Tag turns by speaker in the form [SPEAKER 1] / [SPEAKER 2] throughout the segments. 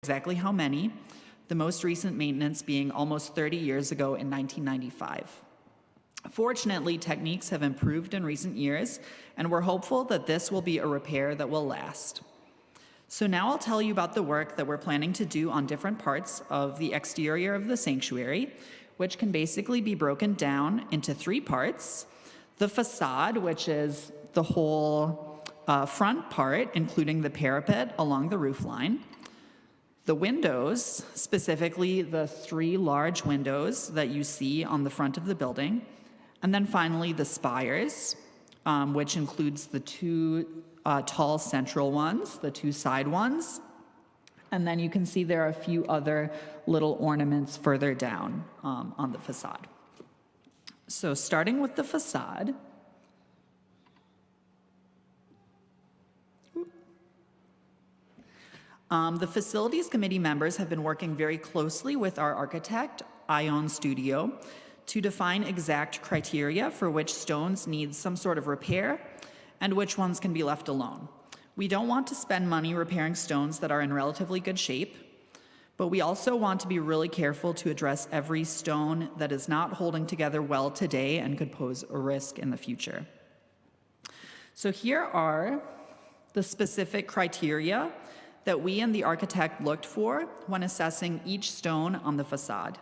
[SPEAKER 1] exactly how many, the most recent maintenance being almost 30 years ago in 1995. Fortunately, techniques have improved in recent years, and we're hopeful that this will be a repair that will last. So now I'll tell you about the work that we're planning to do on different parts of the exterior of the sanctuary, which can basically be broken down into 3 parts. The facade, which is the whole front part, including the parapet along the roof line. The windows, specifically the 3 large windows that you see on the front of the building. And then finally, the spires, which includes the 2 tall central ones, the 2 side ones. And then you can see there are a few other little ornaments further down on the facade. So starting with the facade, the Facilities Committee members have been working very closely with our architect, Ion Studio, to define exact criteria for which stones need some sort of repair and which ones can be left alone. We don't want to spend money repairing stones that are in relatively good shape, but we also want to be really careful to address every stone that is not holding together well today and could pose a risk in the future. So here are the specific criteria that we and the architect looked for when assessing each stone on the facade.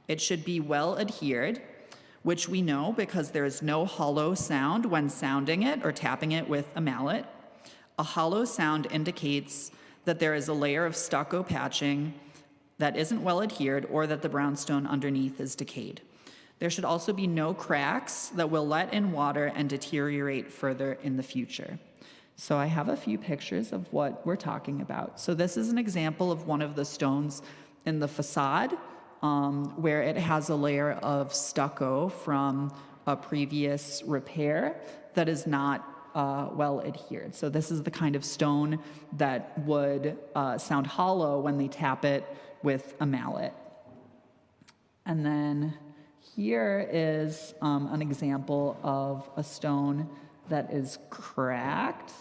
[SPEAKER 1] It should be well adhered, which we know because there is no hollow sound when sounding it or tapping it with a mallet. A hollow sound indicates that there is a layer of stucco patching that isn't well adhered or that the brownstone underneath is decayed. There should also be no cracks that will let in water and deteriorate further in the future. So I have a few pictures of what we're talking about. So this is an example of one of the stones in the facade where it has a layer of stucco from a previous repair that is not well adhered. So this is the kind of stone that would sound hollow when they tap it with a mallet. And then here is an example of a stone that is cracked.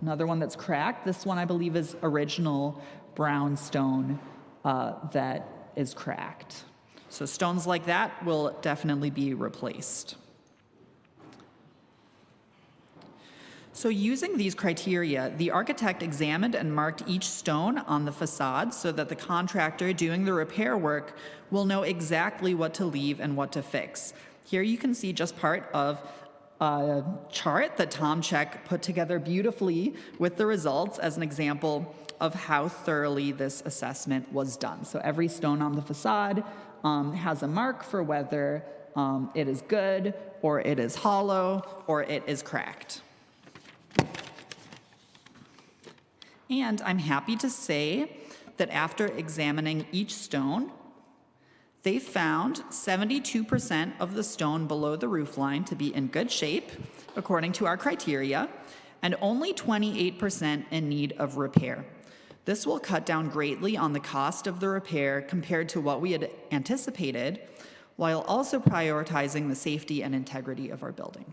[SPEAKER 1] Another one that's cracked. This one I believe is original brown stone that is cracked. So stones like that will definitely be replaced. So using these criteria, the architect examined and marked each stone on the facade so that the contractor doing the repair work will know exactly what to leave and what to fix. Here you can see just part of a chart that Tom Check put together beautifully with the results as an example of how thoroughly this assessment was done. So every stone on the facade has a mark for whether it is good, or it is hollow, or it is cracked. And I'm happy to say that after examining each stone, they found 72% of the stone below the roofline to be in good shape, according to our criteria, and only 28% in need of repair. This will cut down greatly on the cost of the repair compared to what we had anticipated, while also prioritizing the safety and integrity of our building.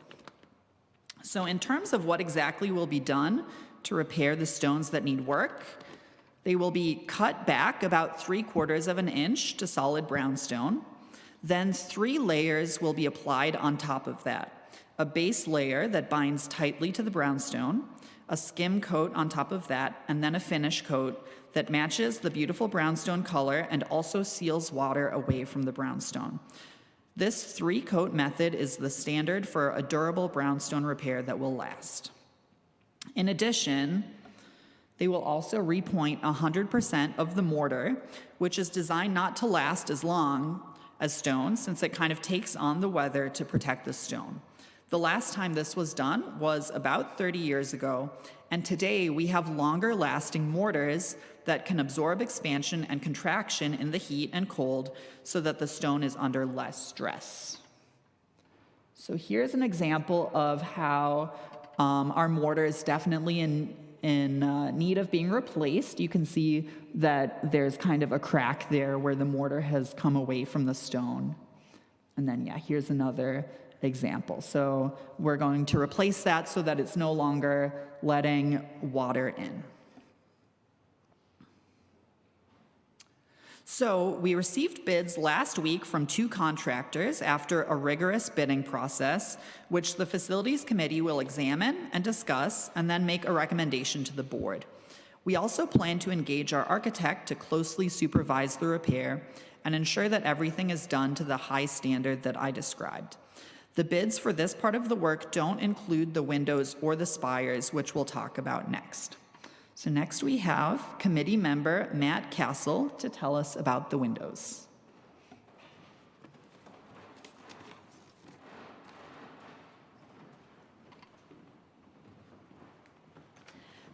[SPEAKER 1] So in terms of what exactly will be done to repair the stones that need work, they will be cut back about 3/4 of an inch to solid brownstone. Then 3 layers will be applied on top of that. A base layer that binds tightly to the brownstone, a skim coat on top of that, and then a finish coat that matches the beautiful brownstone color and also seals water away from the brownstone. This 3-coat method is the standard for a durable brownstone repair that will last. In addition, they will also repoint 100% of the mortar, which is designed not to last as long as stone, since it kind of takes on the weather to protect the stone. The last time this was done was about 30 years ago, and today we have longer lasting mortars that can absorb expansion and contraction in the heat and cold so that the stone is under less stress. So here's an example of how our mortar is definitely in need of being replaced. You can see that there's kind of a crack there where the mortar has come away from the stone. And then, here's another example. So we're going to replace that so that it's no longer letting water in. So we received bids last week from 2 contractors after a rigorous bidding process, which the Facilities Committee will examine and discuss and then make a recommendation to the board. We also plan to engage our architect to closely supervise the repair and ensure that everything is done to the high standard that I described. The bids for this part of the work don't include the windows or the spires, which we'll talk about next. So next we have committee member Matt Castle to tell us about the windows.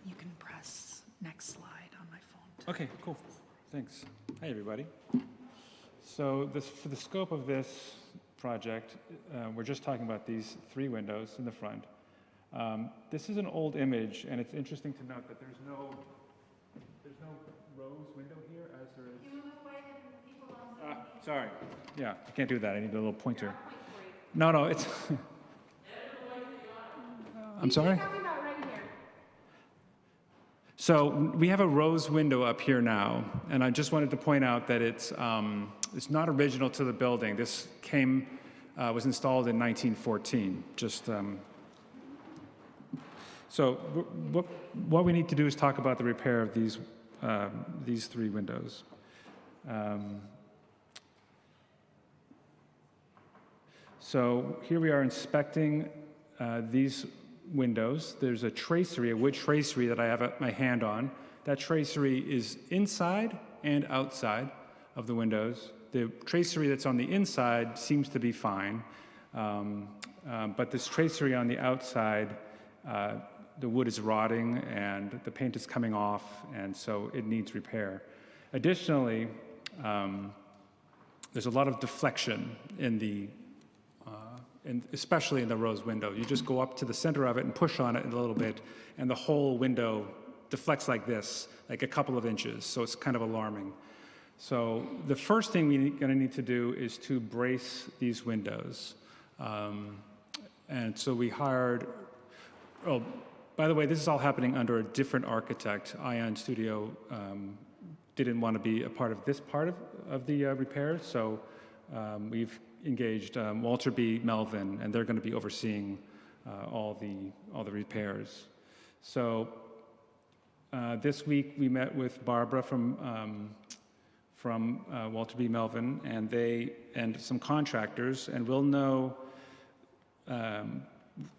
[SPEAKER 1] You can press next slide on my phone.
[SPEAKER 2] Okay, cool. Thanks. Hi, everybody. So for the scope of this project, we're just talking about these 3 windows in the front. This is an old image, and it's interesting to note that there's no rose window here as there is. You move away and people don't. Sorry. Yeah, I can't do that. I need a little pointer. No, it's. I'm sorry? So we have a rose window up here now, and I just wanted to point out that it's not original to the building. This was installed in 1914. So what we need to do is talk about the repair of these 3 windows. So here we are inspecting these windows. There's a tracery, a wood tracery that I have my hand on. That tracery is inside and outside of the windows. The tracery that's on the inside seems to be fine, but this tracery on the outside, the wood is rotting and the paint is coming off, and so it needs repair. Additionally, there's a lot of deflection especially in the rose window. You just go up to the center of it and push on it a little bit, and the whole window deflects like this, like a couple of inches, so it's kind of alarming. So the first thing we're going to need to do is to brace these windows. And so we hired, by the way, this is all happening under a different architect. Ion Studio didn't want to be a part of this part of the repair, so we've engaged Walter B. Melvin, and they're going to be overseeing all the repairs. So this week we met with Barbara from Walter B. Melvin, and some contractors, and we'll know.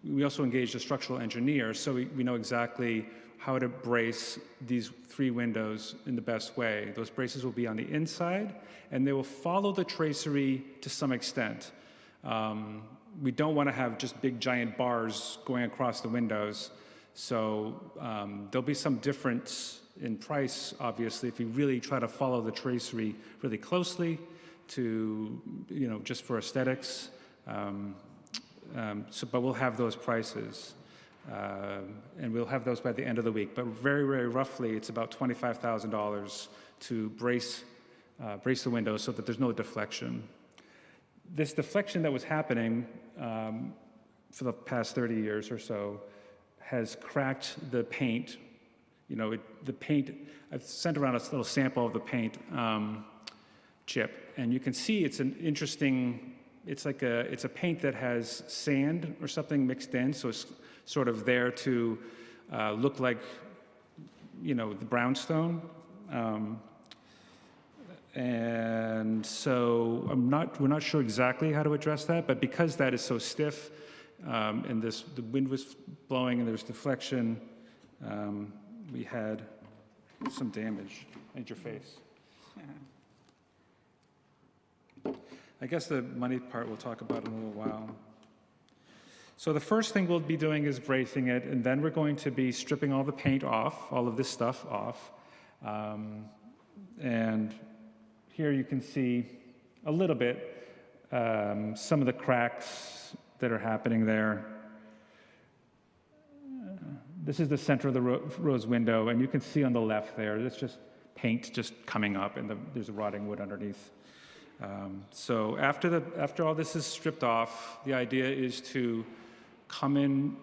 [SPEAKER 2] We also engaged a structural engineer, so we know exactly how to brace these 3 windows in the best way. Those braces will be on the inside, and they will follow the tracery to some extent. We don't want to have just big giant bars going across the windows, so there'll be some difference in price, obviously, if we really try to follow the tracery really closely to, just for aesthetics. But we'll have those prices, and we'll have those by the end of the week. But very, very roughly, it's about $25,000 to brace the windows so that there's no deflection. This deflection that was happening for the past 30 years or so has cracked the paint. The paint, I've sent around a little sample of the paint chip, and you can see it's an interesting. It's a paint that has sand or something mixed in, so it's sort of there to look like, the brownstone. And so we're not sure exactly how to address that, but because that is so stiff, and the wind was blowing and there was deflection, we had some damage. At your face. I guess the money part we'll talk about in a little while. So the first thing we'll be doing is bracing it, and then we're going to be stripping all the paint off, all of this stuff off. And here you can see a little bit some of the cracks that are happening there. This is the center of the rose window, and you can see on the left there, that's just paint just coming up, and there's a rotting wood underneath. So after all this is stripped off, the idea is to come in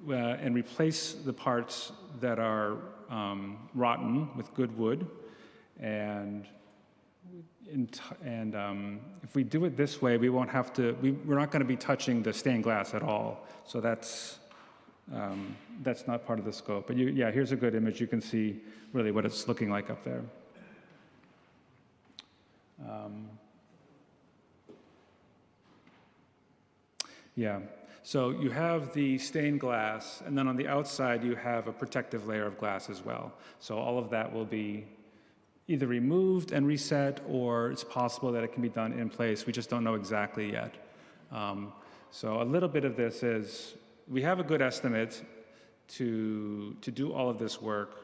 [SPEAKER 2] and replace the parts that are rotten with good wood, and If we do it this way, we won't have to, we're not going to be touching the stained glass at all. So that's not part of the scope. But yeah, here's a good image. You can see really what it's looking like up there. Yeah, so you have the stained glass, and then on the outside you have a protective layer of glass as well. So all of that will be either removed and reset, or it's possible that it can be done in place. We just don't know exactly yet. So a little bit of this is, we have a good estimate to do all of this work,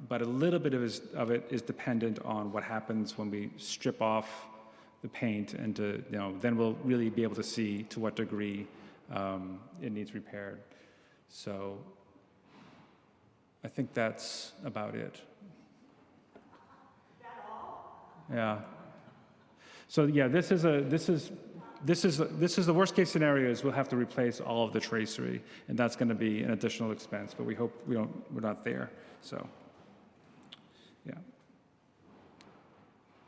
[SPEAKER 2] but a little bit of it is dependent on what happens when we strip off the paint, and then we'll really be able to see to what degree it needs repaired. So I think that's about it. Yeah. So yeah, this is the worst case scenario. Is we'll have to replace all of the tracery, and that's going to be an additional expense. But we hope we're not there. So yeah.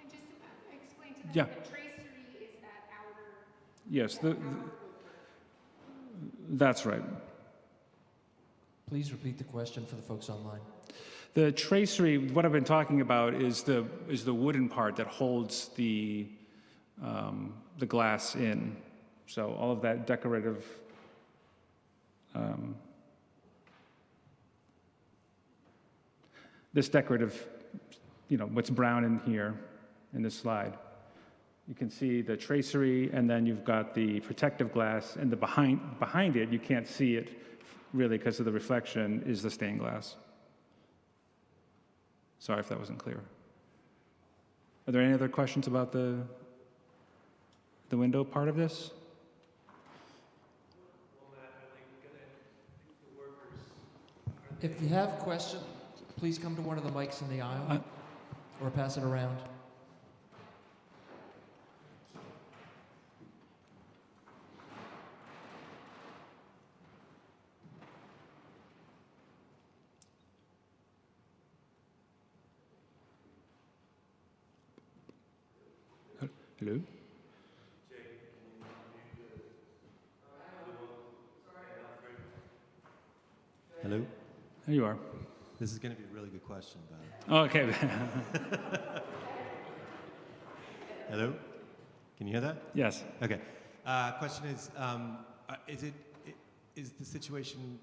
[SPEAKER 3] And just explain to them,
[SPEAKER 2] Yeah.
[SPEAKER 3] the tracery is that outer.
[SPEAKER 2] Yes. That's right.
[SPEAKER 4] Please repeat the question for the folks online.
[SPEAKER 2] The tracery, what I've been talking about, is the wooden part that holds the glass in. So all of that decorative. This decorative, what's brown in here in this slide. You can see the tracery, and then you've got the protective glass, and the behind it, you can't see it really because of the reflection, is the stained glass. Sorry if that wasn't clear. Are there any other questions about the window part of this?
[SPEAKER 4] If you have questions, please come to one of the mics in the aisle or pass it around.
[SPEAKER 2] Hello?
[SPEAKER 5] Hello?
[SPEAKER 2] There you are.
[SPEAKER 5] This is going to be a really good question, Bob.
[SPEAKER 2] Okay.
[SPEAKER 5] Hello? Can you hear that?
[SPEAKER 2] Yes.
[SPEAKER 5] Okay. Question is the situation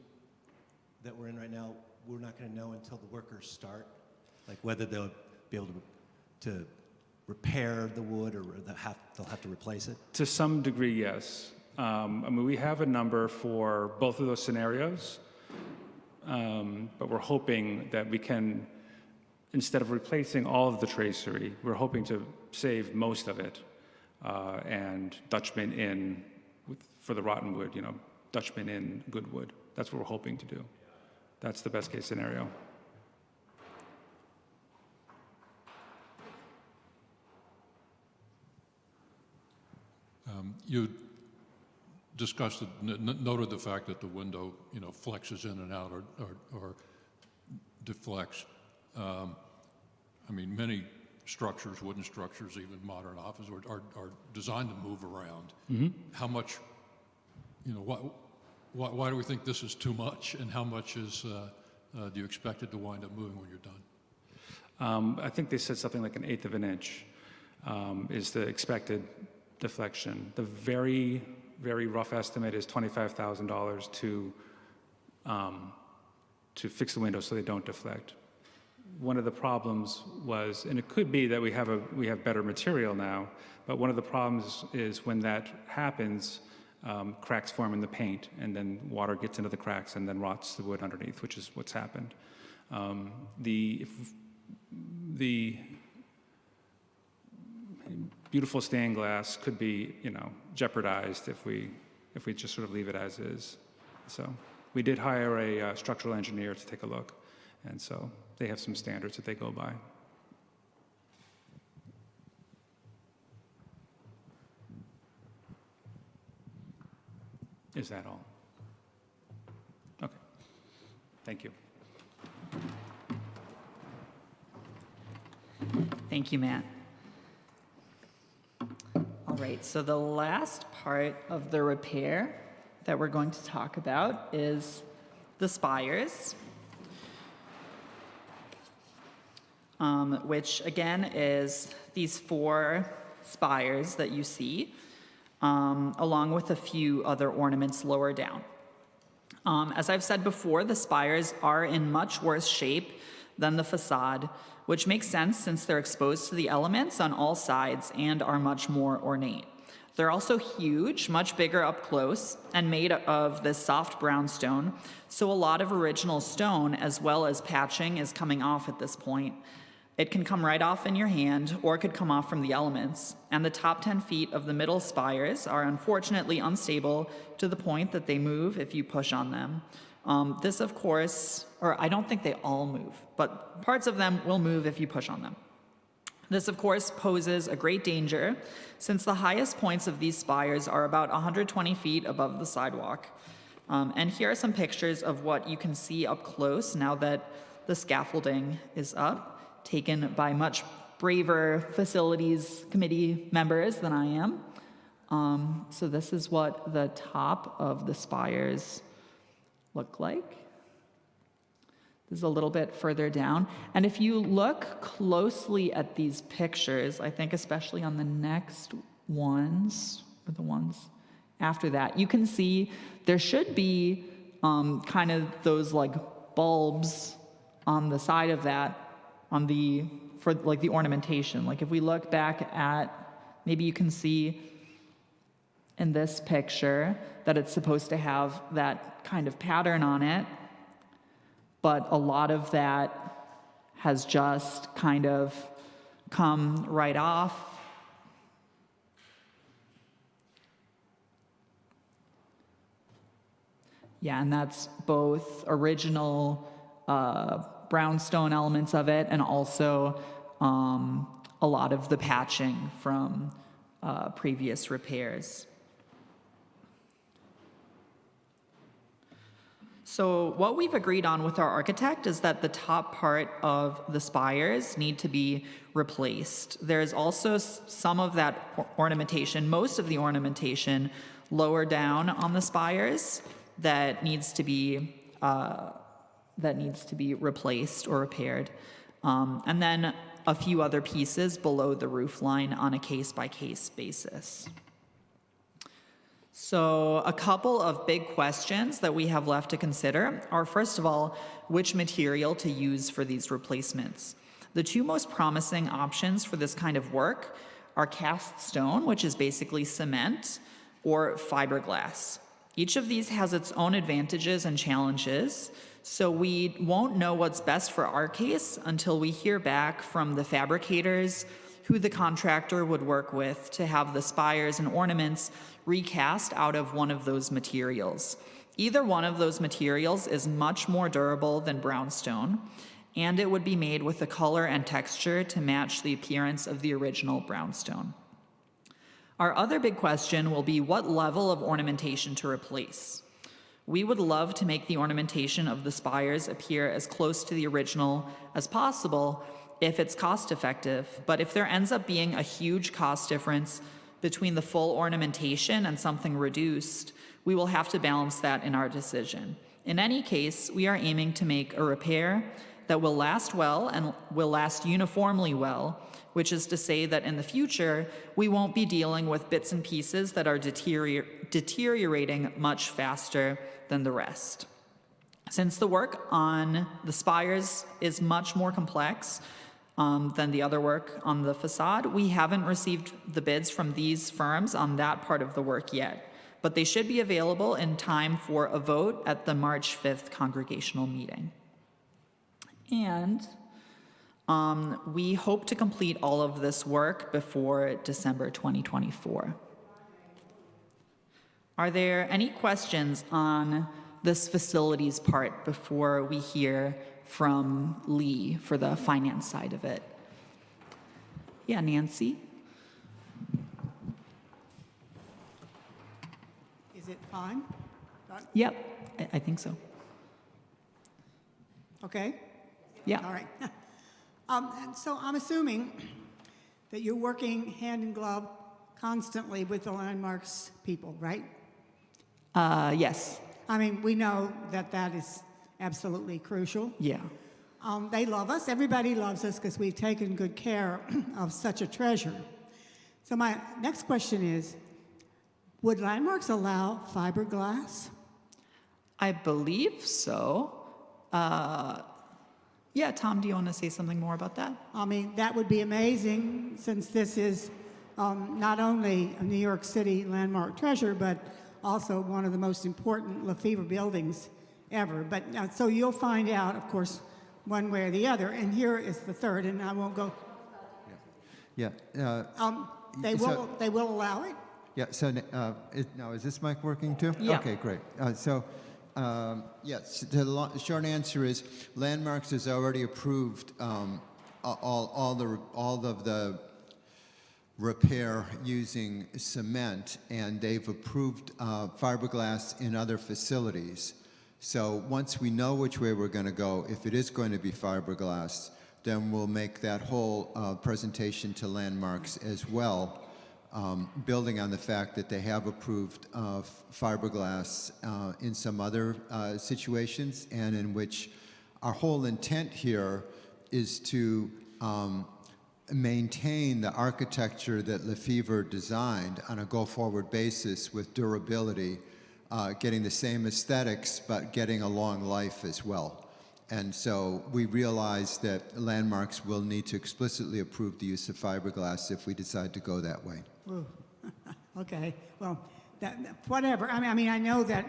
[SPEAKER 5] that we're in right now, we're not going to know until the workers start? Like whether they'll be able to repair the wood, or they'll have to replace it?
[SPEAKER 2] To some degree, yes. We have a number for both of those scenarios, but we're hoping that we can, instead of replacing all of the tracery, we're hoping to save most of it and Dutchman in for the rotten wood, Dutchman in good wood. That's what we're hoping to do. That's the best case scenario.
[SPEAKER 6] You discussed, noted the fact that the window, flexes in and out or deflects. Many structures, wooden structures, even modern offices, are designed to move around. Mm-hmm. How much, why do we think this is too much, and how much do you expect it to wind up moving when you're done?
[SPEAKER 2] I think they said something like 1/8 of an inch is the expected deflection. The very, very rough estimate is $25,000 to fix the windows so they don't deflect. One of the problems was, and it could be that we have better material now, but one of the problems is when that happens, cracks form in the paint, and then water gets into the cracks and then rots the wood underneath, which is what's happened. The beautiful stained glass could be, jeopardized if we just sort of leave it as is. So we did hire a structural engineer to take a look, and so they have some standards that they go by. Is that all? Okay. Thank you.
[SPEAKER 1] Thank you, Matt. All right, so the last part of the repair that we're going to talk about is the spires, which again is these 4 spires that you see, along with a few other ornaments lower down. As I've said before, the spires are in much worse shape than the facade, which makes sense since they're exposed to the elements on all sides and are much more ornate. They're also huge, much bigger up close, and made of this soft brown stone, so a lot of original stone as well as patching is coming off at this point. It can come right off in your hand, or it could come off from the elements, and the top 10 feet of the middle spires are unfortunately unstable to the point that they move if you push on them. This, of course, or I don't think they all move, but parts of them will move if you push on them. This, of course, poses a great danger since the highest points of these spires are about 120 feet above the sidewalk. And here are some pictures of what you can see up close now that the scaffolding is up, taken by much braver facilities committee members than I am. So this is what the top of the spires look like. This is a little bit further down. And if you look closely at these pictures, I think especially on the next ones, or the ones after that, you can see there should be kind of those like bulbs on the side of that, for like the ornamentation. Like if we look back at, maybe you can see in this picture that it's supposed to have that kind of pattern on it, but a lot of that has just kind of come right off. Yeah, and that's both original brownstone elements of it and also a lot of the patching from previous repairs. So what we've agreed on with our architect is that the top part of the spires need to be replaced. There's also some of that ornamentation, most of the ornamentation lower down on the spires that needs to be replaced or repaired. And then a few other pieces below the roof line on a case-by-case basis. So a couple of big questions that we have left to consider are, first of all, which material to use for these replacements. The 2 most promising options for this kind of work are cast stone, which is basically cement, or fiberglass. Each of these has its own advantages and challenges, so we won't know what's best for our case until we hear back from the fabricators who the contractor would work with to have the spires and ornaments recast out of one of those materials. Either one of those materials is much more durable than brownstone, and it would be made with a color and texture to match the appearance of the original brownstone. Our other big question will be what level of ornamentation to replace. We would love to make the ornamentation of the spires appear as close to the original as possible if it's cost effective, but if there ends up being a huge cost difference between the full ornamentation and something reduced, we will have to balance that in our decision. In any case, we are aiming to make a repair that will last well and will last uniformly well, which is to say that in the future, we won't be dealing with bits and pieces that are deteriorating much faster than the rest. Since the work on the spires is much more complex than the other work on the facade, we haven't received the bids from these firms on that part of the work yet, but they should be available in time for a vote at the March 5th Congregational meeting. And we hope to complete all of this work before December 2024. Are there any questions on this facilities part before we hear from Lee for the finance side of it? Yeah, Nancy?
[SPEAKER 7] Is it on?
[SPEAKER 1] Yep, I think so.
[SPEAKER 7] Okay,
[SPEAKER 1] Yeah.
[SPEAKER 7] all right. And so I'm assuming that you're working hand in glove constantly with the landmarks people, right?
[SPEAKER 1] Yes.
[SPEAKER 7] I mean, we know that that is absolutely crucial.
[SPEAKER 1] Yeah.
[SPEAKER 7] They love us. Everybody loves us because we've taken good care of such a treasure. So my next question is, would landmarks allow fiberglass?
[SPEAKER 1] I believe so. Yeah, Tom, do you want to say something more about that?
[SPEAKER 7] I mean, that would be amazing since this is not only a New York City landmark treasure, but also one of the most important Lefevre buildings ever. But so you'll find out, of course, one way or the other. And here is the third, and I won't go.
[SPEAKER 8] Yeah.
[SPEAKER 7] They will allow it.
[SPEAKER 8] Yeah. So now, is this mic working too?
[SPEAKER 1] Yeah.
[SPEAKER 8] Okay, great. Yes. The short answer is Landmarks has already approved all of the repair using cement, and they've approved fiberglass in other facilities. So once we know which way we're going to go, if it is going to be fiberglass, then we'll make that whole presentation to Landmarks as well, building on the fact that they have approved fiberglass in some other situations, and in which our whole intent here is to maintain the architecture that Lefevre designed on a go-forward basis with durability, getting the same aesthetics, but getting a long life as well. And so we realize that Landmarks will need to explicitly approve the use of fiberglass if we decide to go that way.
[SPEAKER 7] Ooh. Okay. Well, whatever. I mean, I know that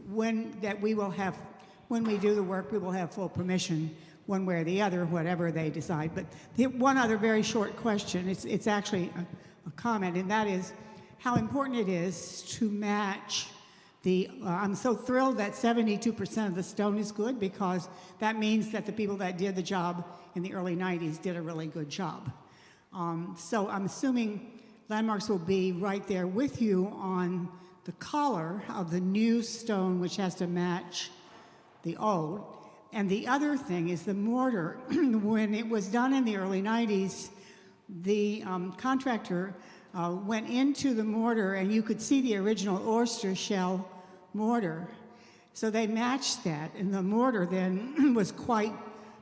[SPEAKER 7] when we do the work, we will have full permission one way or the other, whatever they decide. But one other very short question, it's actually a comment, and that is how important it is to match I'm so thrilled that 72% of the stone is good, because that means that the people that did the job in the early 90s did a really good job. So I'm assuming Landmarks will be right there with you on the color of the new stone, which has to match the old. And the other thing is the mortar. When it was done in the early 90s, the contractor went into the mortar, and you could see the original oyster shell mortar. So they matched that, and the mortar then was quite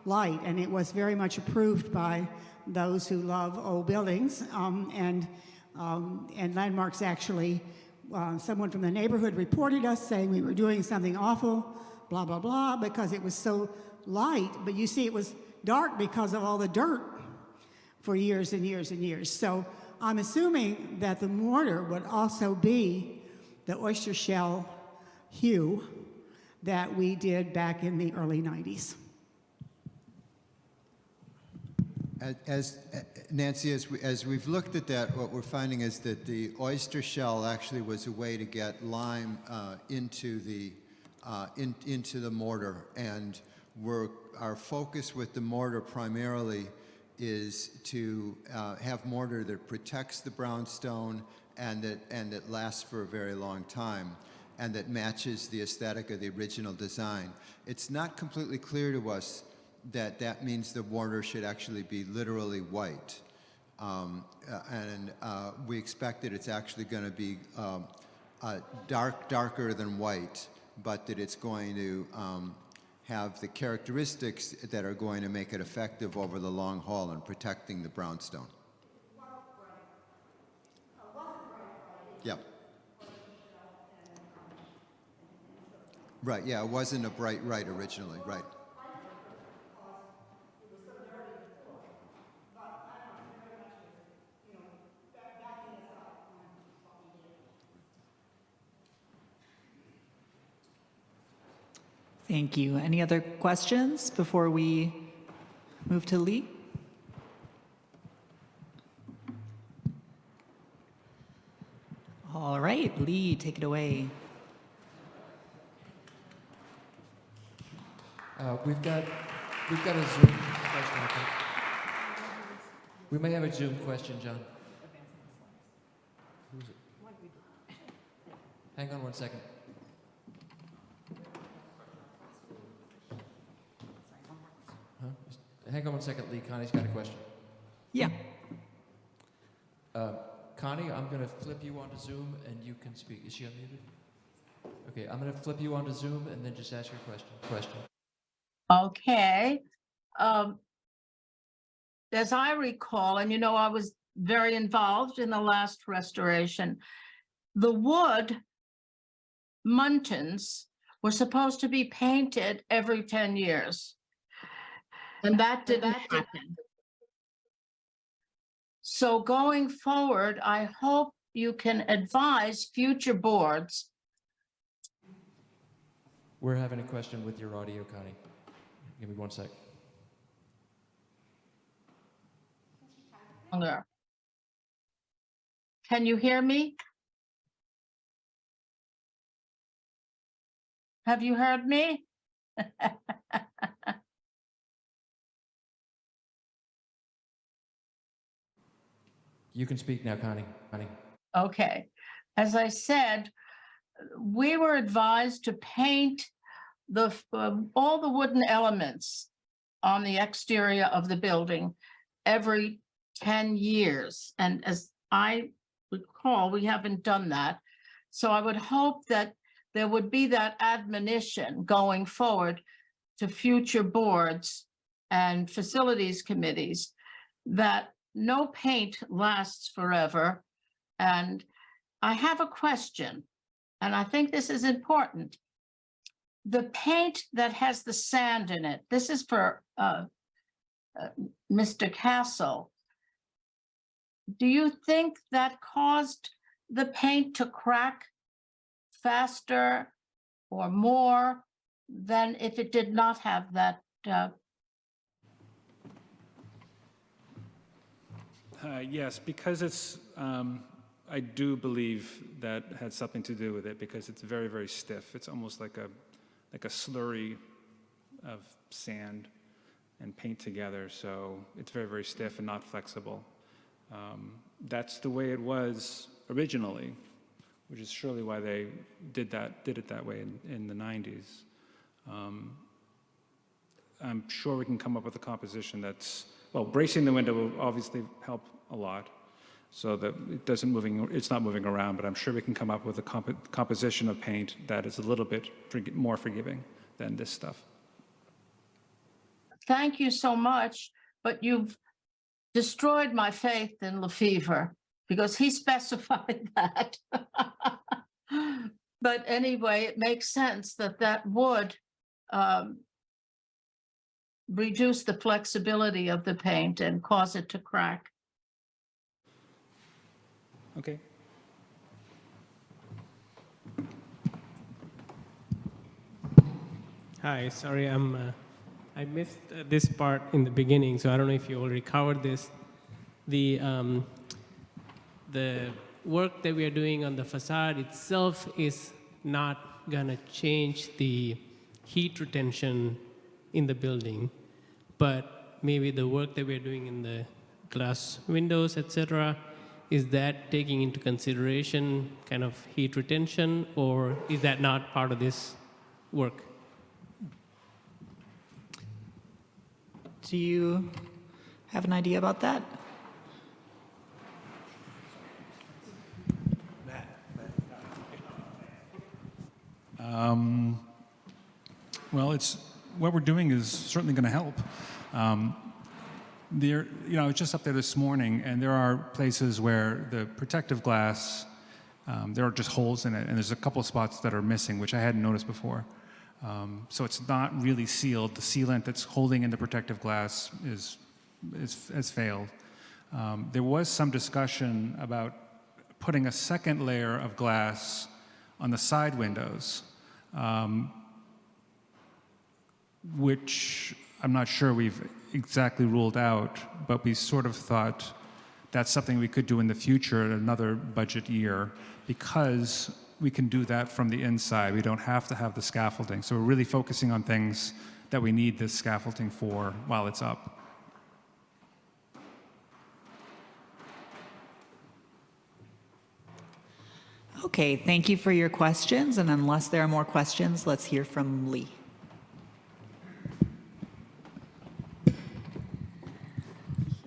[SPEAKER 7] light, and it was very much approved by those who love old buildings. And Landmarks actually, someone from the neighborhood reported us saying we were doing something awful, blah, blah, blah, because it was so light. But you see, it was dark because of all the dirt for years and years and years. So I'm assuming that the mortar would also be the oyster shell hue that we did back in the early 90s.
[SPEAKER 8] As Nancy, as we've looked at that, what we're finding is that the oyster shell actually was a way to get lime into the mortar, and our focus with the mortar primarily is to have mortar that protects the brownstone and that lasts for a very long time, and that matches the aesthetic of the original design. It's not completely clear to us that means the mortar should actually be literally white. We expect that it's actually going to be darker than white, but that it's going to have the characteristics that are going to make it effective over the long haul in protecting the brownstone. Yeah. Right, yeah, it wasn't a bright right originally, right.
[SPEAKER 1] Thank you. Any other questions before we move to Lee? All right, Lee, take it away.
[SPEAKER 4] We've got a Zoom question, I think. We may have a Zoom question, John. Who's it? Hang on one second. Huh? Hang on one second, Lee. Connie's got a question.
[SPEAKER 1] Yeah.
[SPEAKER 4] Connie, I'm going to flip you onto Zoom and you can speak. Is she unmuted? Okay, I'm going to flip you onto Zoom and then just ask your question.
[SPEAKER 9] Okay. As I recall, and I was very involved in the last restoration, the wood muntins were supposed to be painted every 10 years. And that didn't happen. So going forward, I hope you can advise future boards.
[SPEAKER 4] We're having a question with your audio, Connie. Give me 1 sec.
[SPEAKER 9] Can you hear me? Have you heard me?
[SPEAKER 4] You can speak now, Connie.
[SPEAKER 9] Okay. As I said, we were advised to paint all the wooden elements on the exterior of the building every 10 years. And as I recall, we haven't done that. So I would hope that there would be that admonition going forward to future boards and facilities committees that no paint lasts forever. And I have a question, and I think this is important. The paint that has the sand in it, this is for Mr. Castle. Do you think that caused the paint to crack faster or more than if it did not have that?
[SPEAKER 2] Yes, because it's, I do believe that had something to do with it because it's very, very stiff. It's almost like a slurry of sand and paint together, so it's very, very stiff and not flexible. That's the way it was originally, which is surely why they did it that way in the 90s. I'm sure we can come up with a composition that's, well, bracing the window will obviously help a lot, so that it's not moving around, but I'm sure we can come up with a composition of paint that is a little bit more forgiving than this stuff.
[SPEAKER 9] Thank you so much, but you've destroyed my faith in Lefevre because he specified that. But anyway, it makes sense that would reduce the flexibility of the paint and cause it to crack.
[SPEAKER 2] Okay.
[SPEAKER 10] Hi, sorry, I missed this part in the beginning, so I don't know if you already covered this. The work that we are doing on the facade itself is not gonna change the heat retention in the building, but maybe the work that we are doing in the glass windows, etc., is that taking into consideration kind of heat retention, or is that not part of this work?
[SPEAKER 1] Do you have an idea about that?
[SPEAKER 2] Well, what we're doing is certainly going to help. I was just up there this morning, and there are places where the protective glass, there are just holes in it, and there's a couple of spots that are missing, which I hadn't noticed before. So it's not really sealed. The sealant that's holding in the protective glass has failed. There was some discussion about putting a second layer of glass on the side windows, which I'm not sure we've exactly ruled out, but we sort of thought that's something we could do in the future at another budget year, because we can do that from the inside. We don't have to have the scaffolding. So we're really focusing on things that we need this scaffolding for while it's up.
[SPEAKER 1] Okay, thank you for your questions. And unless there are more questions, let's hear from Lee.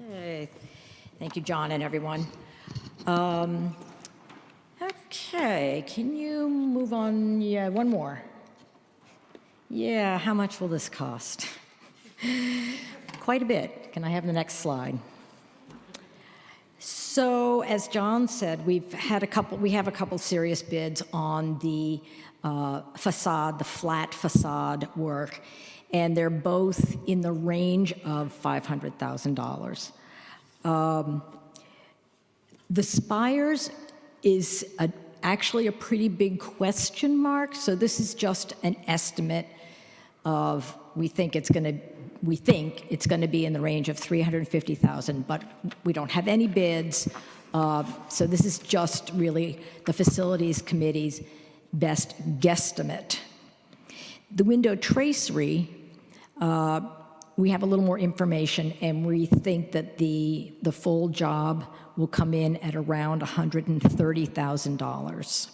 [SPEAKER 11] Okay. Thank you, John, and everyone. Okay, can you move on? Yeah, one more. Yeah, how much will this cost? Quite a bit. Can I have the next slide? So, as John said, we have a couple serious bids on the facade, the flat facade work, and they're both in the range of $500,000. The spires is actually a pretty big question mark, so this is just an estimate of, we think it's going to be in the range of $350,000, but we don't have any bids, so this is just really the facilities committee's best guesstimate. The window tracery, we have a little more information, and we think that the full job will come in at around $130,000.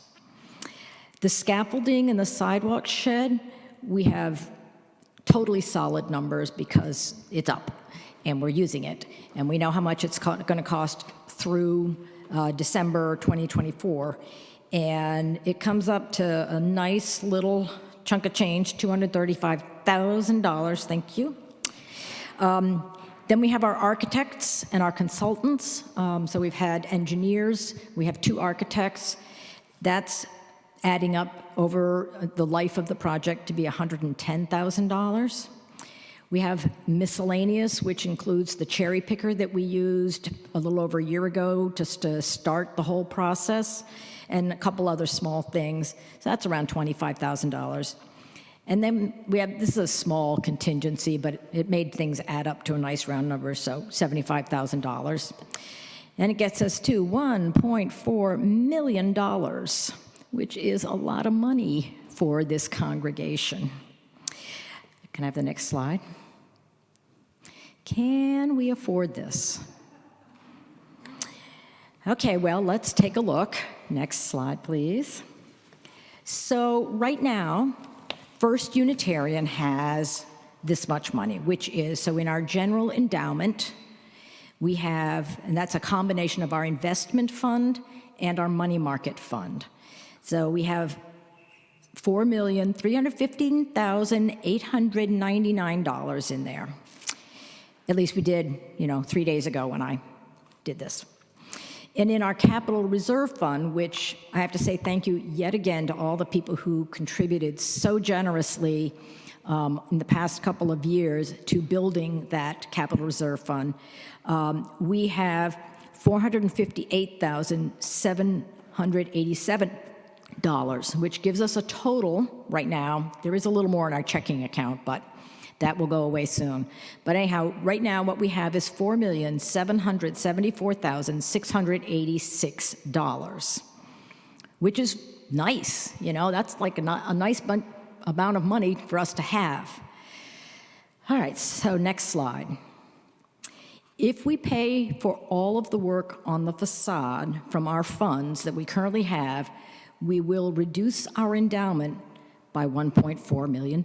[SPEAKER 11] The scaffolding and the sidewalk shed, we have totally solid numbers because it's up and we're using it. And we know how much it's going to cost through December 2024. And it comes up to a nice little chunk of change, $235,000, thank you. Then we have our architects and our consultants. So we've had engineers, we have 2 architects. That's adding up over the life of the project to be $110,000. We have miscellaneous, which includes the cherry picker that we used a little over a year ago just to start the whole process, and a couple other small things. So that's around $25,000. And then this is a small contingency, but it made things add up to a nice round number, so $75,000. And it gets us to $1.4 million, which is a lot of money for this congregation. Can I have the next slide? Can we afford this? Okay, well, let's take a look. Next slide, please. So right now, First Unitarian has this much money, which is, so in our general endowment, we have, and that's a combination of our investment fund and our money market fund. So we have $4,315,899 in there. At least we did, 3 days ago when I did this. And in our capital reserve fund, which I have to say thank you yet again to all the people who contributed so generously in the past couple of years to building that capital reserve fund, we have $458,787, which gives us a total right now. There is a little more in our checking account, but that will go away soon. But anyhow, right now what we have is $4,774,686, which is nice. That's like a nice amount of money for us to have. All right, so next slide. If we pay for all of the work on the facade from our funds that we currently have, we will reduce our endowment by $1.4 million,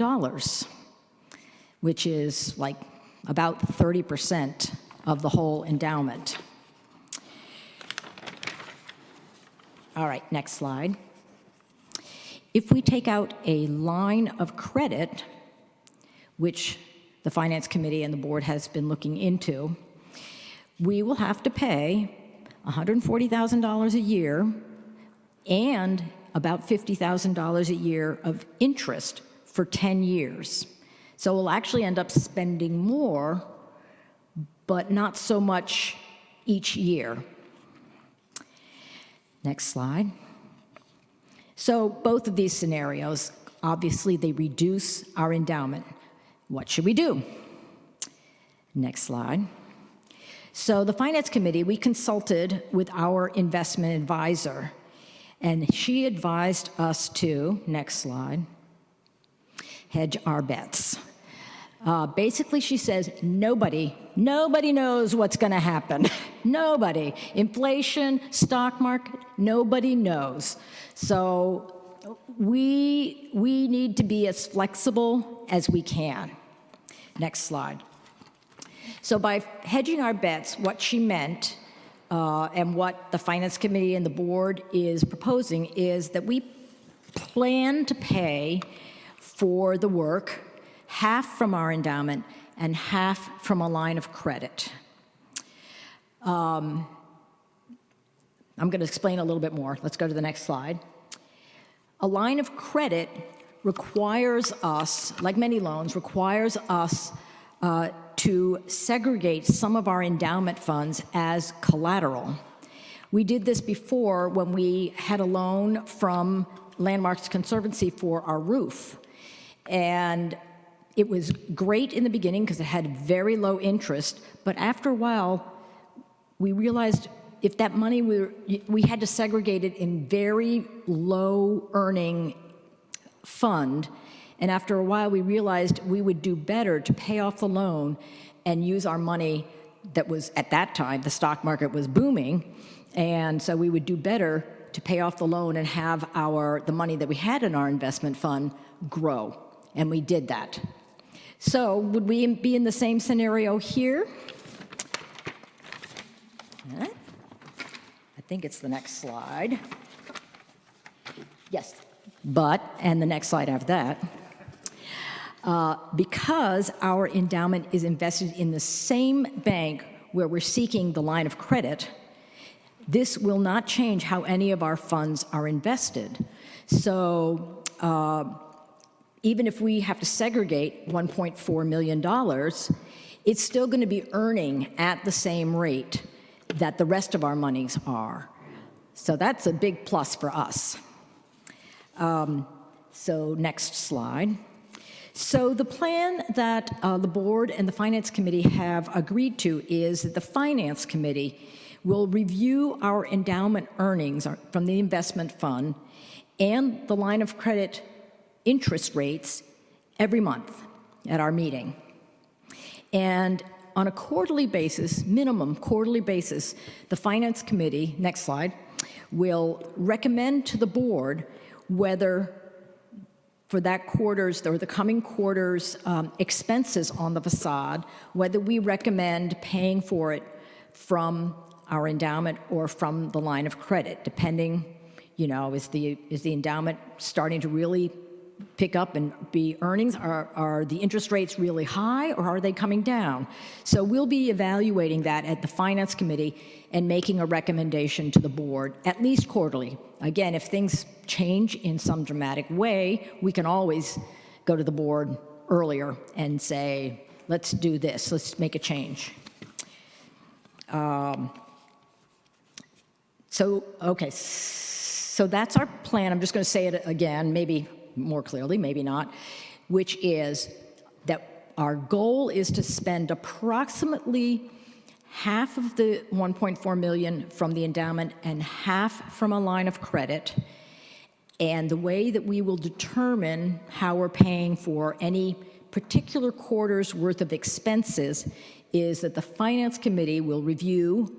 [SPEAKER 11] which is like about 30% of the whole endowment. All right, next slide. If we take out a line of credit, which the Finance Committee and the board has been looking into, we will have to pay $140,000 a year and about $50,000 a year of interest for 10 years. So we'll actually end up spending more, but not so much each year. Next slide. So both of these scenarios, obviously they reduce our endowment. What should we do? Next slide. So the Finance Committee, we consulted with our investment advisor, and she advised us to, next slide, hedge our bets. Basically, she says nobody knows what's going to happen. Nobody. Inflation, stock market, nobody knows. So we need to be as flexible as we can. Next slide. So by hedging our bets, what she meant and what the Finance Committee and the board is proposing is that we plan to pay for the work half from our endowment and half from a line of credit. I'm going to explain a little bit more. Let's go to the next slide. A line of credit requires us, like many loans, requires us to segregate some of our endowment funds as collateral. We did this before when we had a loan from Landmarks Conservancy for our roof. And it was great in the beginning because it had very low interest, but after a while, we realized if that money we had to segregate it in very low earning fund, and after a while we realized we would do better to pay off the loan and use our money that was, at that time, the stock market was booming, and so we would do better to pay off the loan and have the money that we had in our investment fund grow, and we did that. So would we be in the same scenario here? I think it's the next slide. Yes, and the next slide after that. Because our endowment is invested in the same bank where we're seeking the line of credit, this will not change how any of our funds are invested. So even if we have to segregate $1.4 million, it's still going to be earning at the same rate that the rest of our monies are. So that's a big plus for us. So next slide. So the plan that the board and the Finance Committee have agreed to is that the Finance Committee will review our endowment earnings from the investment fund and the line of credit interest rates every month at our meeting. And on a quarterly basis, minimum quarterly basis, the Finance Committee, next slide, will recommend to the board whether for that quarter's or the coming quarter's expenses on the facade, whether we recommend paying for it from our endowment or from the line of credit, depending, is the endowment starting to really pick up and be earnings? Are the interest rates really high or are they coming down? So we'll be evaluating that at the Finance Committee and making a recommendation to the board, at least quarterly. Again, if things change in some dramatic way, we can always go to the board earlier and say, let's do this, let's make a change. So that's our plan. I'm just going to say it again, maybe more clearly, maybe not, which is that our goal is to spend approximately half of the $1.4 million from the endowment and half from a line of credit. And the way that we will determine how we're paying for any particular quarter's worth of expenses is that the Finance Committee will review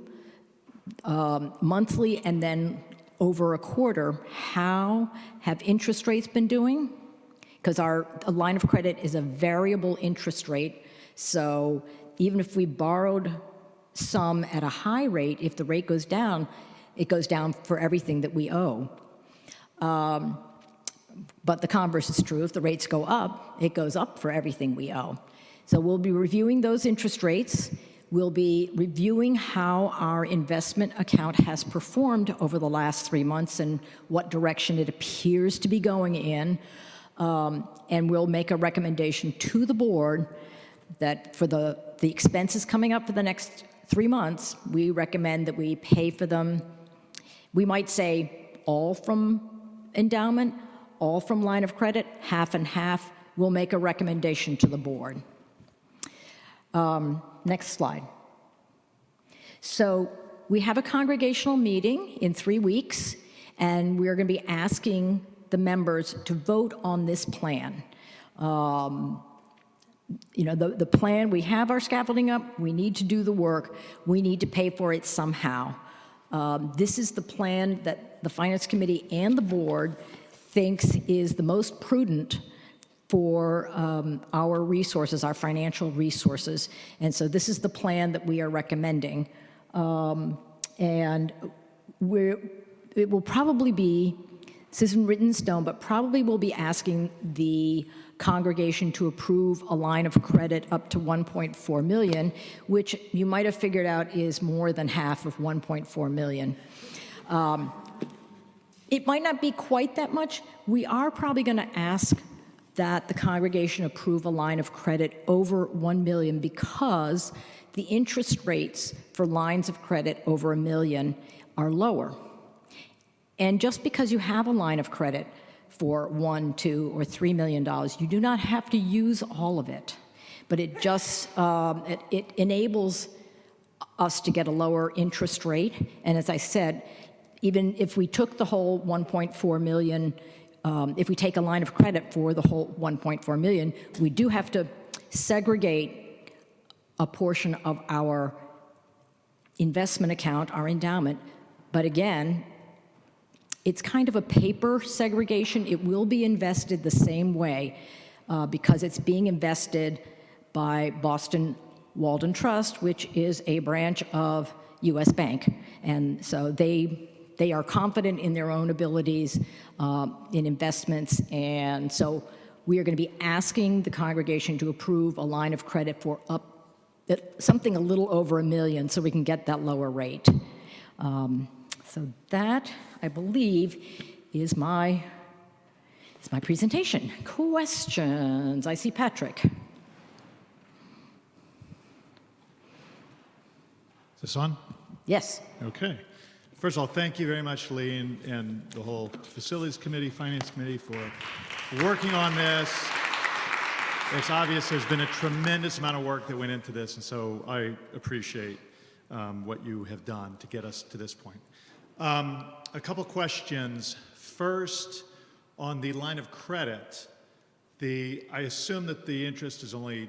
[SPEAKER 11] monthly and then over a quarter, how have interest rates been doing? Because our line of credit is a variable interest rate, so even if we borrowed some at a high rate, if the rate goes down, it goes down for everything that we owe. But the converse is true. If the rates go up, it goes up for everything we owe. So we'll be reviewing those interest rates. We'll be reviewing how our investment account has performed over the last 3 months and what direction it appears to be going in. And we'll make a recommendation to the board that for the expenses coming up for the next 3 months, we recommend that we pay for them. We might say all from endowment, all from line of credit, half and half. We'll make a recommendation to the board. Next slide. So we have a congregational meeting in 3 weeks, and we're going to be asking the members to vote on this plan. The plan, we have our scaffolding up, we need to do the work, we need to pay for it somehow. This is the plan that the Finance Committee and the board thinks is the most prudent for our resources, our financial resources. And so this is the plan that we are recommending. And it will probably be, this isn't written in stone, but probably will be asking the congregation to approve a line of credit up to 1.4 million, which you might have figured out is more than half of 1.4 million. It might not be quite that much. We are probably going to ask that the congregation approve a line of credit over 1 million because the interest rates for lines of credit over $1 million are lower. And just because you have a line of credit for $1, $2, or $3 million, you do not have to use all of it. But it just it enables us to get a lower interest rate. And as I said, even if we took the whole 1.4 million, if we take a line of credit for the whole 1.4 million, we do have to segregate a portion of our investment account, our endowment. But again, it's kind of a paper segregation. It will be invested the same way because it's being invested by Boston Walden Trust, which is a branch of U.S. Bank. And so they are confident in their own abilities in investments. And so we are going to be asking the congregation to approve a line of credit for something a little over $1 million so we can get that lower rate. So that, I believe, is my presentation. Questions? I see Patrick.
[SPEAKER 12] Is this on?
[SPEAKER 11] Yes.
[SPEAKER 12] Okay. First of all, thank you very much, Lee, and the whole Facilities Committee, Finance Committee for working on this. It's obvious there's been a tremendous amount of work that went into this, and so I appreciate what you have done to get us to this point. A couple questions. First, on the line of credit, I assume that the interest is only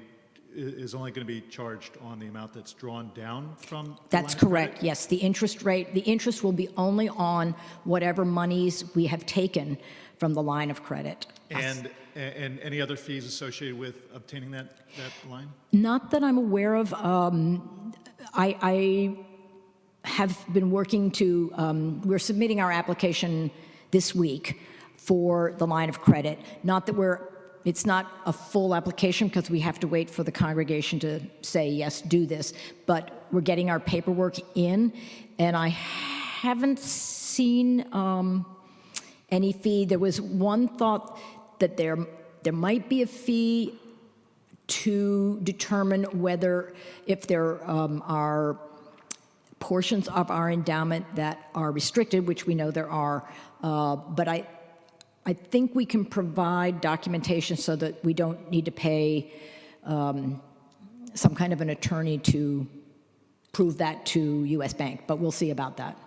[SPEAKER 12] going to be charged on the amount that's drawn down from the
[SPEAKER 11] That's correct, yes. The interest will be only on whatever monies we have taken from the line of credit.
[SPEAKER 12] And any other fees associated with obtaining that line?
[SPEAKER 11] Not that I'm aware of. I have been working to, we're submitting our application this week for the line of credit. Not that it's not a full application because we have to wait for the congregation to say, yes, do this, but we're getting our paperwork in, and I haven't seen any fee. There was one thought that there might be a fee to determine whether if there are portions of our endowment that are restricted, which we know there are, but I think we can provide documentation so that we don't need to pay some kind of an attorney to prove that to U.S. Bank, but we'll see about that.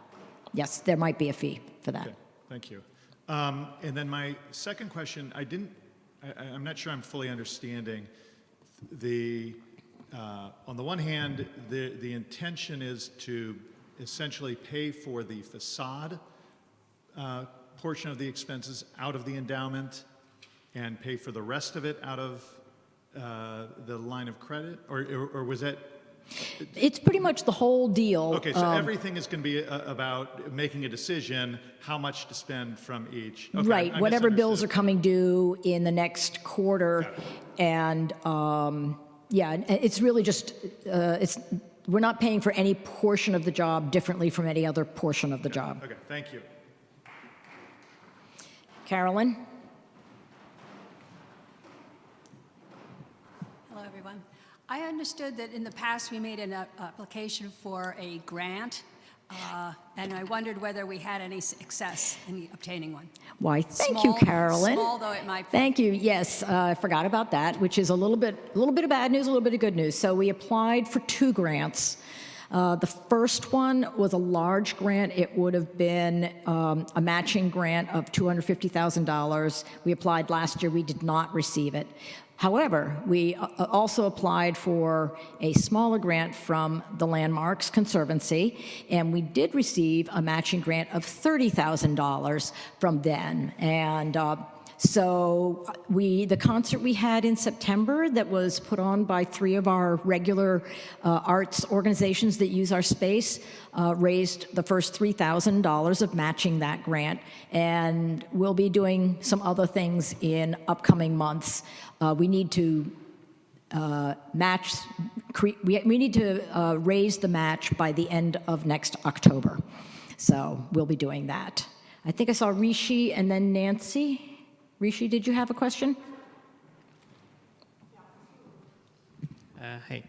[SPEAKER 11] Yes, there might be a fee for that.
[SPEAKER 12] Okay, thank you. And then my second question, I'm not sure I'm fully understanding. On the one hand, the intention is to essentially pay for the facade portion of the expenses out of the endowment and pay for the rest of it out of the line of credit? Or was that?
[SPEAKER 11] It's pretty much the whole deal.
[SPEAKER 12] Okay, so everything is going to be about making a decision how much to spend from each. Okay,
[SPEAKER 11] right, whatever bills are coming due in the next quarter. And yeah, it's really just, we're not paying for any portion of the job differently from any other portion of the job.
[SPEAKER 12] Okay, thank you.
[SPEAKER 11] Carolyn?
[SPEAKER 13] Hello, everyone. I understood that in the past we made an application for a grant, and I wondered whether we had any success in obtaining one.
[SPEAKER 11] Why, thank you, Carolyn.
[SPEAKER 13] Small though it might be.
[SPEAKER 11] Thank you. Yes, I forgot about that, which is a little bit of bad news, a little bit of good news. So we applied for 2 grants. The first one was a large grant. It would have been a matching grant of $250,000. We applied last year. We did not receive it. However, we also applied for a smaller grant from the Landmarks Conservancy, and we did receive a matching grant of $30,000 from them. And So the concert we had in September that was put on by 3 of our regular arts organizations that use our space raised the first $3,000 of matching that grant, and we'll be doing some other things in upcoming months. We need to we need to raise the match by the end of next October. So we'll be doing that. I think I saw Rishi and then Nancy. Rishi, did you have a question?
[SPEAKER 10] Hey.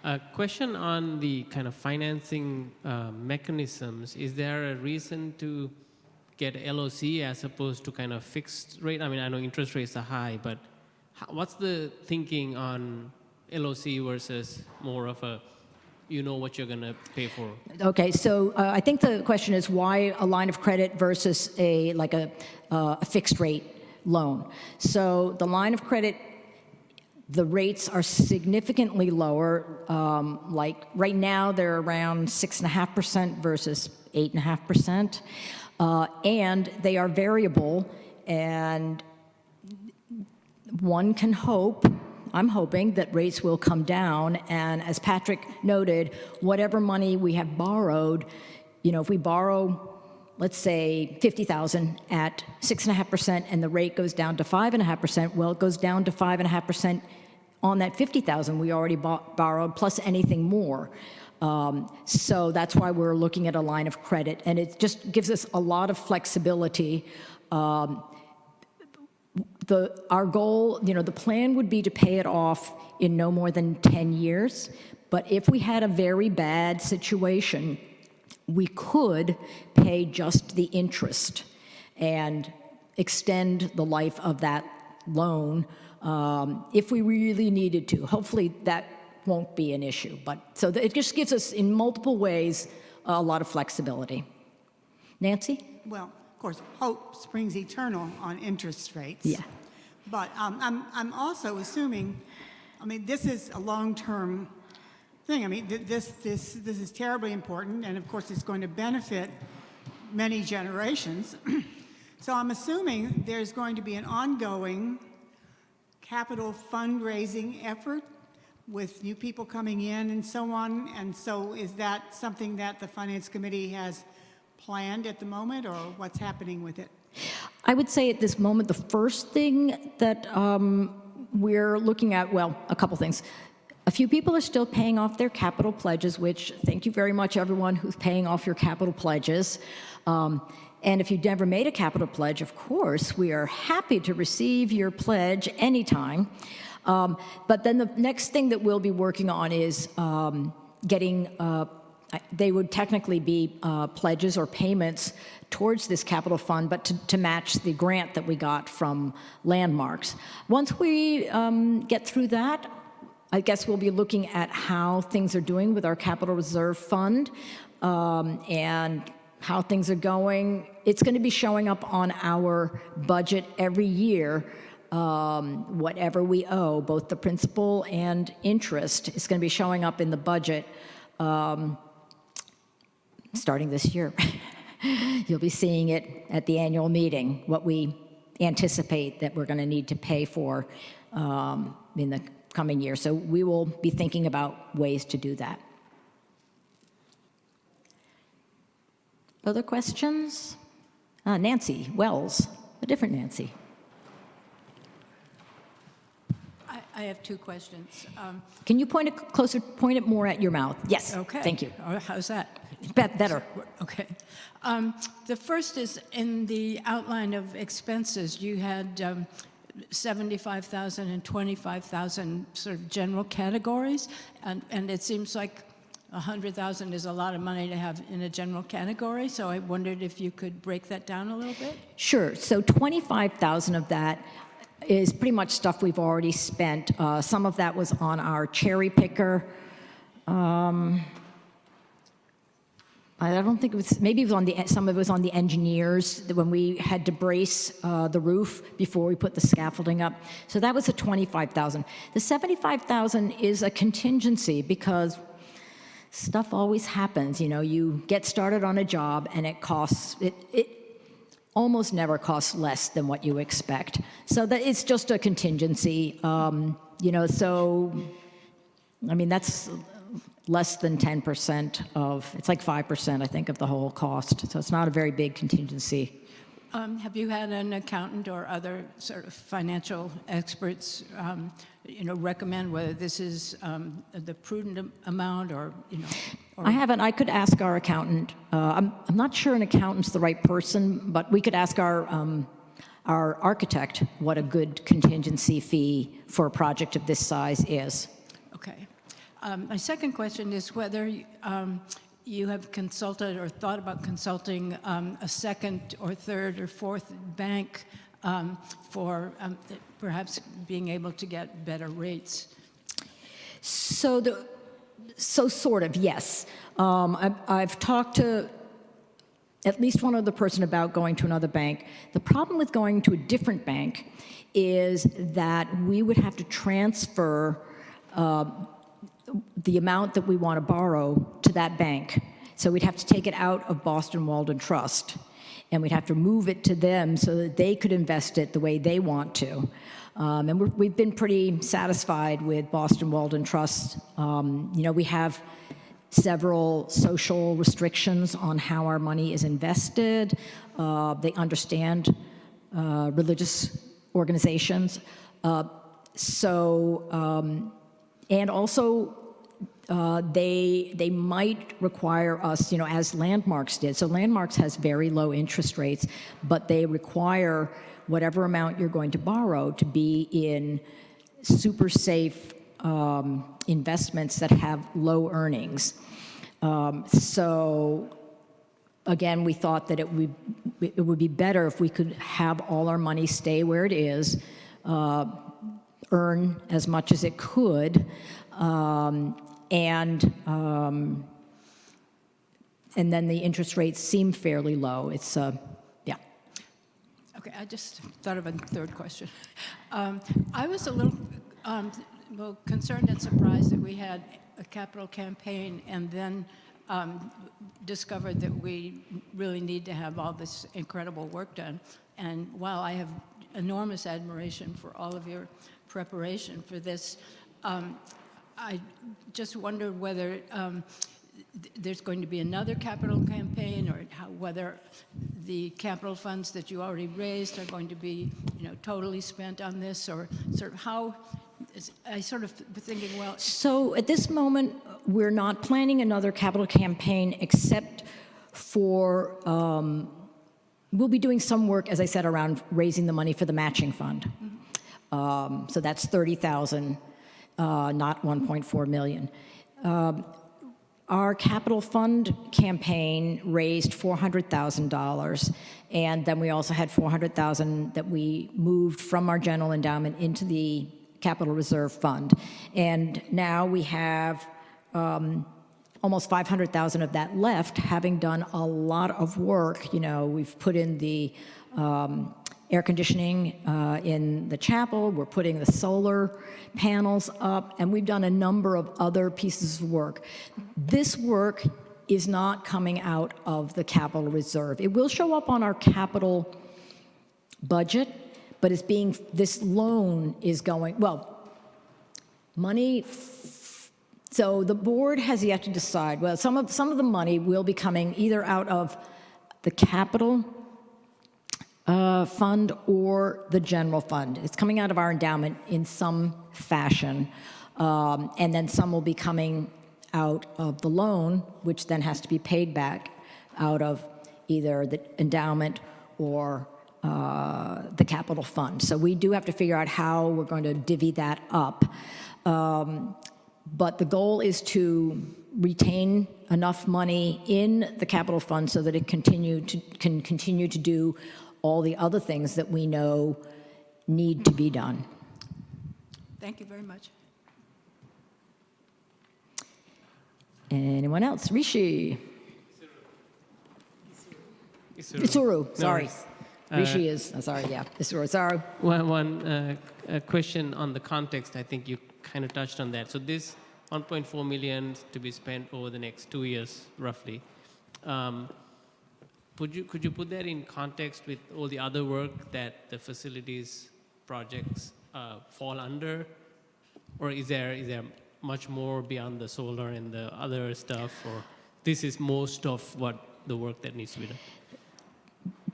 [SPEAKER 10] A question on the kind of financing mechanisms. Is there a reason to get LOC as opposed to kind of fixed rate? I mean, I know interest rates are high, but what's the thinking on LOC versus more of a, you know what you're going to pay for?
[SPEAKER 11] Okay, so I think the question is why a line of credit versus a fixed rate loan. So the line of credit, the rates are significantly lower. Like right now, they're around 6.5% versus 8.5%, and they are variable. And one can hope, I'm hoping, that rates will come down. And as Patrick noted, whatever money we have borrowed, you know, if we borrow, let's say $50,000 at 6.5% and the rate goes down to 5.5%, well, it goes down to 5.5% on that $50,000 we already borrowed plus anything more. So that's why we're looking at a line of credit, and it just gives us a lot of flexibility. Our goal, you know, the plan would be to pay it off in no more than 10 years, but if we had a very bad situation, we could pay just the interest and extend the life of that loan if we really needed to. Hopefully that won't be an issue, but so it just gives us in multiple ways a lot of flexibility. Nancy?
[SPEAKER 7] Well, of course, hope springs eternal on interest rates.
[SPEAKER 11] Yeah.
[SPEAKER 7] But I'm also assuming, I mean, this is a long-term thing. I mean, this is terribly important, and of course, it's going to benefit many generations. So I'm assuming there's going to be an ongoing capital fundraising effort with new people coming in and so on. And so is that something that the Finance Committee has planned at the moment, or what's happening with it?
[SPEAKER 11] I would say at this moment, the first thing that we're looking at, well, a couple things. A few people are still paying off their capital pledges, which thank you very much, everyone who's paying off your capital pledges. And if you've never made a capital pledge, of course, we are happy to receive your pledge anytime. But then the next thing that we'll be working on is getting, they would technically be pledges or payments towards this capital fund, but to match the grant that we got from Landmarks. Once we get through that, I guess we'll be looking at how things are doing with our capital reserve fund and how things are going. It's going to be showing up on our budget every year. Whatever we owe, both the principal and interest, is going to be showing up in the budget starting this year. You'll be seeing it at the annual meeting, what we anticipate that we're going to need to pay for in the coming year. So we will be thinking about ways to do that. Other questions? Nancy Wells, a different Nancy.
[SPEAKER 13] I have two questions.
[SPEAKER 11] Can you point it closer, point it more at your mouth? Yes.
[SPEAKER 13] Okay.
[SPEAKER 11] Thank you.
[SPEAKER 13] How's that?
[SPEAKER 11] Better.
[SPEAKER 13] Okay. The first is in the outline of expenses, you had 75,000 and 25,000 sort of general categories, and it seems like 100,000 is a lot of money to have in a general category, so I wondered if you could break that down a little bit?
[SPEAKER 11] Sure. So 25,000 of that is pretty much stuff we've already spent. Some of that was on our cherry picker. I don't think it was, maybe it was on some of it was on the engineers when we had to brace the roof before we put the scaffolding up. So that was the 25,000. The 75,000 is a contingency because stuff always happens. You know, you get started on a job and it costs, almost never costs less than what you expect. So that it's just a contingency, so, I mean, that's less than 10% of, it's like 5%, I think, of the whole cost. So it's not a very big contingency.
[SPEAKER 13] Have you had an accountant or other sort of financial experts, recommend whether this is the prudent amount or?
[SPEAKER 11] I haven't. I could ask our accountant. I'm not sure an accountant's the right person, but we could ask our architect what a good contingency fee for a project of this size is.
[SPEAKER 13] Okay. My second question is whether you have consulted or thought about consulting a second or third or fourth bank for perhaps being able to get better rates.
[SPEAKER 11] So sort of, yes. I've talked to at least one other person about going to another bank. The problem with going to a different bank is that we would have to transfer the amount that we want to borrow to that bank. So we'd have to take it out of Boston Walden Trust, and we'd have to move it to them so that they could invest it the way they want to. And we've been pretty satisfied with Boston Walden Trust. We have several social restrictions on how our money is invested. They understand religious organizations. And also, they might require us, as Landmarks did. So Landmarks has very low interest rates, but they require whatever amount you're going to borrow to be in super safe investments that have low earnings. So again, we thought that it would be better if we could have all our money stay where it is, earn as much as it could, and then the interest rates seem fairly low. It's yeah.
[SPEAKER 13] Okay, I just thought of a third question. I was a little concerned and surprised that we had a capital campaign and then discovered that we really need to have all this incredible work done. And while I have enormous admiration for all of your preparation for this, I just wondered whether there's going to be another capital campaign, or whether the capital funds that you already raised are going to be, totally spent on this, or sort of how. I sort of thinking, well.
[SPEAKER 11] So at this moment, we're not planning another capital campaign, except for we'll be doing some work, as I said, around raising the money for the matching fund. Mm-hmm. So that's $30,000. Not 1.4 million. Our capital fund campaign raised $400,000, and then we also had $400,000 that we moved from our general endowment into the capital reserve fund. And now we have almost $500,000 of that left, having done a lot of work. We've put in the air conditioning in the chapel, we're putting the solar panels up, and we've done a number of other pieces of work. This work is not coming out of the capital reserve. It will show up on our capital budget, but this loan is going, money, so the board has yet to decide. Well, some of the money will be coming either out of the capital fund or the general fund. It's coming out of our endowment in some fashion, and then some will be coming out of the loan, which then has to be paid back out of either the endowment or the capital fund. So we do have to figure out how we're going to divvy that up. But the goal is to retain enough money in the capital fund so that it can continue to do all the other things that we know need to be done.
[SPEAKER 13] Thank you very much.
[SPEAKER 11] Anyone else? Rishi. Isuru, sorry. Rishi is, sorry, yeah. Isuru.
[SPEAKER 10] One question on the context. I think you kind of touched on that. So this 1.4 million to be spent over the next 2 years, roughly. could you put that in context with all the other work that the facilities projects fall under? Or is there much more beyond the solar and the other stuff? Or this is most of what the work that needs to be done?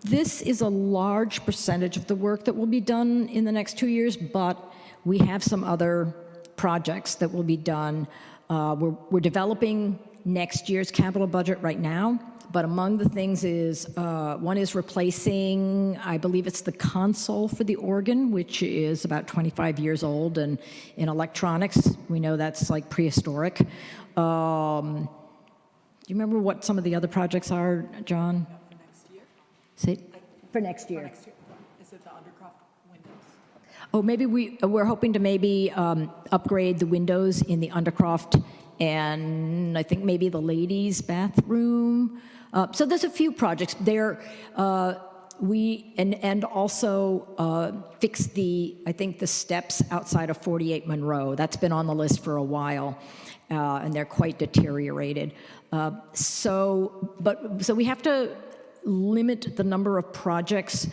[SPEAKER 11] This is a large percentage of the work that will be done in the next 2 years, but we have some other projects that will be done. We're developing next year's capital budget right now, but among the things is, one is replacing, I believe it's the console for the organ, which is about 25 years old, and in electronics, we know that's like prehistoric. Do you remember what some of the other projects are, John?
[SPEAKER 1] For next year?
[SPEAKER 11] Say, for next year.
[SPEAKER 1] Is it the undercroft windows?
[SPEAKER 11] Oh, maybe we're hoping to maybe upgrade the windows in the undercroft, and I think maybe the ladies' bathroom. So there's a few projects there. And also fix I think the steps outside of 48 Monroe. That's been on the list for a while, and they're quite deteriorated. So we have to limit the number of projects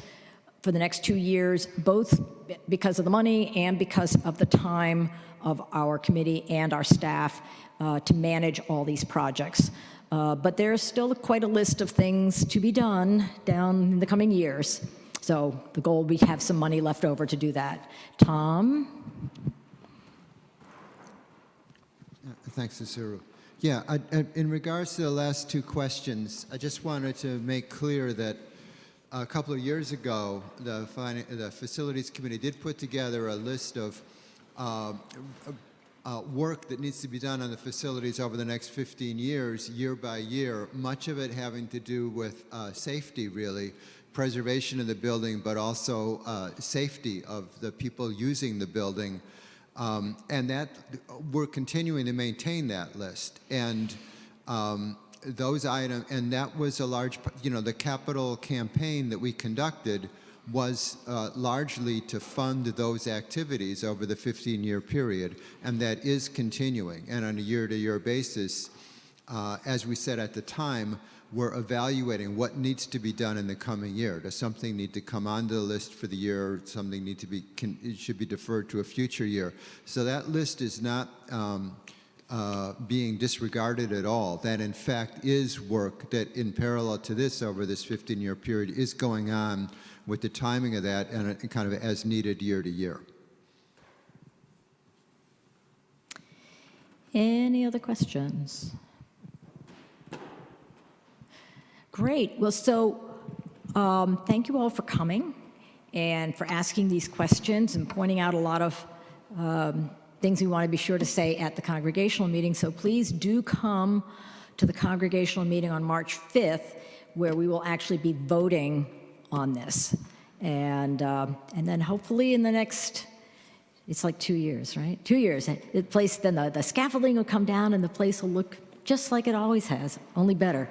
[SPEAKER 11] for the next 2 years, both because of the money and because of the time of our committee and our staff to manage all these projects. But there's still quite a list of things to be done down in the coming years. So the goal, we have some money left over to do that. Tom?
[SPEAKER 8] Thanks, Isuru. Yeah, in regards to the last two questions, I just wanted to make clear that a couple of years ago, the Facilities Committee did put together a list of work that needs to be done on the facilities over the next 15 years, year by year, much of it having to do with safety, really, preservation of the building, but also safety of the people using the building. And that we're continuing to maintain that list. And those items, and that was a large, the capital campaign that we conducted was largely to fund those activities over the 15-year period, and that is continuing. And on a year-to-year basis, as we said at the time, we're evaluating what needs to be done in the coming year. Does something need to come onto the list for the year, or something need to be it should be deferred to a future year? So that list is not being disregarded at all. That, in fact, is work that, in parallel to this, over this 15-year period, is going on with the timing of that and kind of as needed year to year.
[SPEAKER 11] Any other questions? Great. Well, so thank you all for coming and for asking these questions and pointing out a lot of things we want to be sure to say at the Congregational meeting. So please do come to the Congregational meeting on March 5th, where we will actually be voting on this. And then hopefully in the next, it's like 2 years, right? 2 years. The place, then the scaffolding will come down and the place will look just like it always has, only better.